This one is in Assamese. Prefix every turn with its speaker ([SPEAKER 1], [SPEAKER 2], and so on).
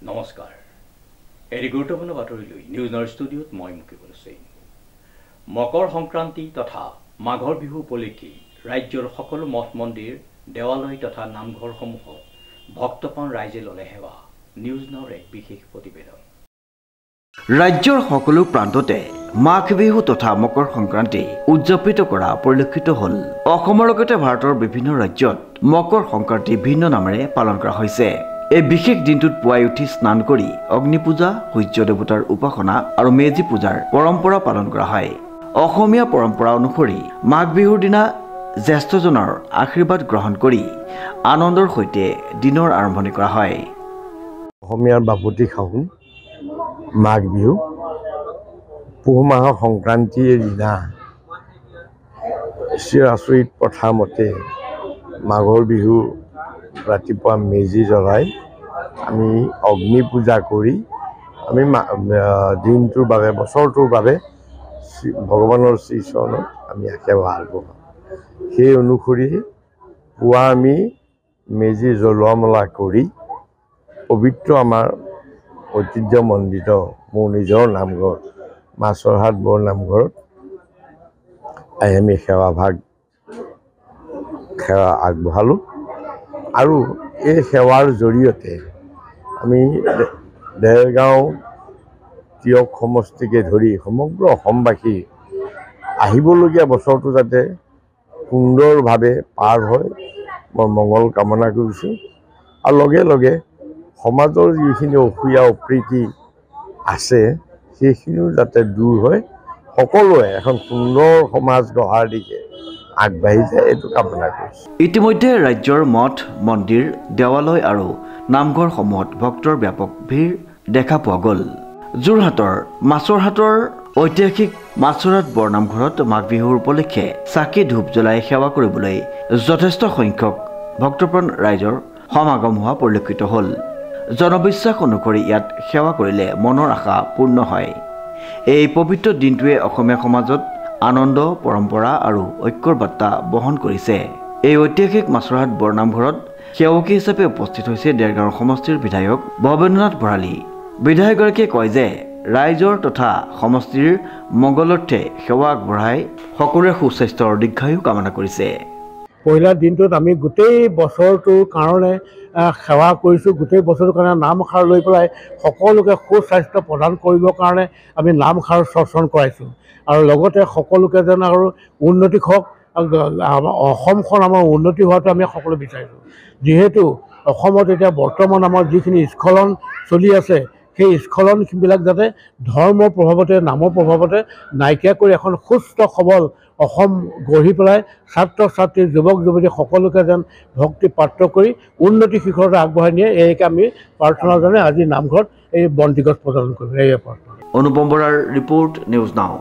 [SPEAKER 1] নমস্কাৰ এৰি গুৰুত্বপূৰ্ণ বাতৰি লৈ নিউজ নাও ষ্টুডিঅ'ত মই মুকিবুল হুছেইন মকৰ সংক্ৰান্তি তথা মাঘৰ বিহু উপলক্ষে ৰাজ্যৰ সকলো মঠ মন্দিৰ দেৱালয় তথা নামঘৰসমূহত ভক্তপ্ৰাণ ৰাইজে ললে সেৱা নিউজ নাওৰ এক বিশেষ প্ৰতিবেদন
[SPEAKER 2] ৰাজ্যৰ সকলো প্ৰান্ততে মাঘ বিহু তথা মকৰ সংক্ৰান্তি উদযাপিত কৰা পৰিলক্ষিত হ'ল অসমৰ লগতে ভাৰতৰ বিভিন্ন ৰাজ্যত মকৰ সংক্ৰান্তি ভিন্ন নামেৰে পালন কৰা হৈছে এই বিশেষ দিনটোত পুৱাই উঠি স্নান কৰি অগ্নি পূজা সূৰ্য দেৱতাৰ উপাসনা আৰু মেজি পূজাৰ পৰম্পৰা পালন কৰা হয় অসমীয়া পৰম্পৰা অনুসৰি মাঘ বিহুৰ দিনা জ্যেষ্ঠজনৰ আশীৰ্বাদ গ্ৰহণ কৰি আনন্দৰ সৈতে দিনৰ আৰম্ভণি কৰা হয়
[SPEAKER 3] অসমীয়াৰ বাপতি খাউন মাঘ বিহু পুহ মাহৰ সংক্ৰান্তিৰ দিনা ঈশ্বৰ আচৰিত প্ৰথা মতে মাঘৰ বিহু ৰাতিপুৱা মেজি জ্বলাই আমি অগ্নি পূজা কৰি আমি দিনটোৰ বাবে বছৰটোৰ বাবে ভগৱানৰ শ্ৰীচৰণত আমি সেৱা আগবঢ়াওঁ সেই অনুসৰি পুৱা আমি মেজি জ্বলোৱা মেলা কৰি পবিত্ৰ আমাৰ ঐতিহ্যমণ্ডিত মোৰ নিজৰ নামঘৰ মাছৰহাট বৰ নামঘৰত আমি সেৱা আগবঢ়ালোঁ আৰু এই সেৱাৰ জৰিয়তে আমি দেৰগাঁও তিয়ক সমষ্টিকে ধৰি সমগ্ৰ অসমবাসী আহিবলগীয়া বছৰটো যাতে সুন্দৰভাৱে পাৰ হয় মই মংগল কামনা কৰিছোঁ আৰু লগে লগে সমাজৰ যিখিনি অসূয়া অপ্ৰীতি আছে সেইখিনিও যাতে দূৰ হয় সকলোৱে এখন সুন্দৰ সমাজ গঢ়াৰ দিশে আগবাঢ়ি যায় এইটো কামনা কৰিছোঁ
[SPEAKER 2] ইতিমধ্যে ৰাজ্যৰ মঠ মন্দিৰ দেৱালয় আৰু নামঘৰসমূহত ভক্তৰ ব্যাপক ভিৰ দেখা পোৱা গ'ল যোৰহাটৰ মাছৰহাটৰ ঐতিহাসিক মাছৰহাট বৰ নামঘৰত মাঘ বিহুৰ উপলক্ষে চাকি ধূপ জ্বলাই সেৱা কৰিবলৈ যথেষ্ট সংখ্যক ভক্তপ্ৰাণ ৰাইজৰ সমাগম হোৱা পৰিলক্ষিত হ'ল জনবিশ্বাস অনুসৰি ইয়াত সেৱা কৰিলে মনৰ আশা পূৰ্ণ হয় এই পবিত্ৰ দিনটোৱে অসমীয়া সমাজত আনন্দ পৰম্পৰা আৰু ঐক্যৰ বাৰ্তা বহন কৰিছে এই ঐতিহাসিক মাছৰহাট বৰ নামঘৰত সেৱকী হিচাপে উপস্থিত হৈছে দেৰগাঁও সমষ্টিৰ বিধায়ক ভৱেন্দ্ৰনাথ ভৰালী বিধায়কগৰাকীয়ে কয় যে ৰাইজৰ তথা সমষ্টিৰ মংগলাৰ্থে সেৱা আগবঢ়াই সকলোৰে সুস্বাস্থ্যৰ দীৰ্ঘায়ু কামনা কৰিছে
[SPEAKER 4] পহিলা দিনটোত আমি গোটেই বছৰটোৰ কাৰণে সেৱা কৰিছোঁ গোটেই বছৰটোৰ কাৰণে নামষাৰ লৈ পেলাই সকলোকে সুস্বাস্থ্য প্ৰদান কৰিবৰ কাৰণে আমি নামষাৰ চৰ্চন কৰাইছোঁ আৰু লগতে সকলোকে যেন আৰু উন্নতি হওক অসমখন আমাৰ উন্নতি হোৱাটো আমি সকলো বিচাৰিছোঁ যিহেতু অসমত এতিয়া বৰ্তমান আমাৰ যিখিনি স্খলন চলি আছে সেই স্খলনবিলাক যাতে ধৰ্মৰ প্ৰভাৱতে নামৰ প্ৰভাৱতে নাইকিয়া কৰি এখন সুস্থ সবল অসম গঢ়ি পেলাই ছাত্ৰ ছাত্ৰী যুৱক যুৱতী সকলোকে যেন ভক্তি পাত্ৰ কৰি উন্নতি শিখৰতে আগবঢ়াই নিয়ে এইকে আমি প্ৰাৰ্থনা জনাই আজি নামঘৰত এই বন্তি গছ প্ৰদান কৰিম এই প্ৰাৰ্থনা
[SPEAKER 2] অনুপম বৰাৰ ৰিপৰ্ট নিউজ নাও।